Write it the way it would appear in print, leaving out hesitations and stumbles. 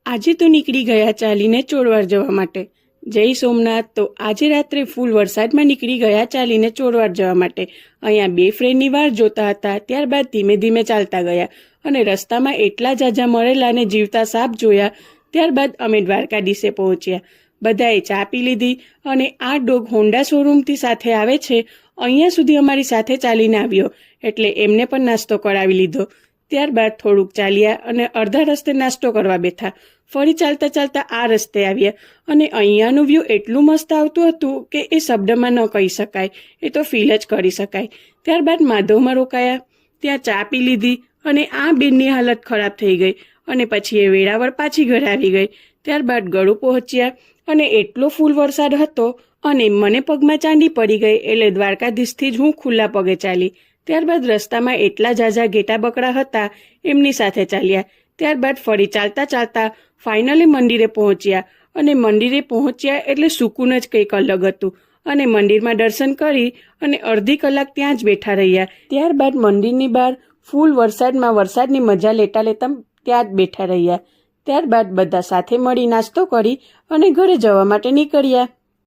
આજે તો નીકળી ગયા ચાલીને ચોરવાડ જવા માટે। જય સોમનાથ। તો આજે રાત્રે ફૂલ વરસાદમાં નીકળી ગયા ચાલીને ચોરવાડ જવા માટે। અહીંયા બે ફ્રેન્ડની વાર જોતા હતા, ત્યારબાદ ધીમે ધીમે ચાલતા ગયા અને રસ્તામાં એટલા જાજા મળેલા ને જીવતા સાપ જોયા। ત્યારબાદ અમે દ્વારકાધીશે પહોંચ્યા। બધાએ ચા પી લીધી અને આ ડોગ હોન્ડા શોરૂમથી સાથે આવે છે, અહીંયા સુધી અમારી સાથે ચાલીને આવ્યો એટલે એમને પણ નાસ્તો કરાવી લીધો। ત્યારબાદ થોડુંક ચાલ્યા અને અડધા રસ્તે નાસ્તો કરવા બેઠા। ફરી ચાલતા ચાલતા આ રસ્તે આવ્યા અને અહીંયાનું વ્યૂ એટલું મસ્ત આવતું હતું કે એ શબ્દમાં ન કહી શકાય, એ તો ફીલ જ કરી શકાય। ત્યારબાદ માધવમાં રોકાયા, ત્યાં ચા પી લીધી અને આ બેનની હાલત ખરાબ થઈ ગઈ અને પછી એ વેળાવળ પાછી ઘરે આવી ગઈ। ત્યારબાદ ગળું પહોંચ્યા અને એટલો ફૂલ વરસાદ હતો અને મને પગમાં ચાંદી પડી ગઈ એટલે દ્વારકાધીશથી જ હું ખુલ્લા પગે ચાલી। ત્યારબાદ રસ્તામાં એટલા ઝાઝા ઘેટા બકરા હતા, એમની સાથે ચાલ્યા। ત્યારબાદ ફરી ચાલતા ચાલતા ફાઇનલી મંદિરે પહોંચ્યા અને મંદિરે પહોંચ્યા એટલે સુકૂન જ કંઈક અલગ હતું અને મંદિરમાં દર્શન કરી અને અડધી કલાક ત્યાં જ બેઠા રહ્યા। ત્યારબાદ મંદિરની બહાર ફૂલ વરસાદમાં વરસાદની મજા લેતા લેતા ત્યાં જ બેઠા રહ્યા। ત્યારબાદ બધા સાથે મળી નાસ્તો કરી અને ઘરે જવા માટે નીકળ્યા।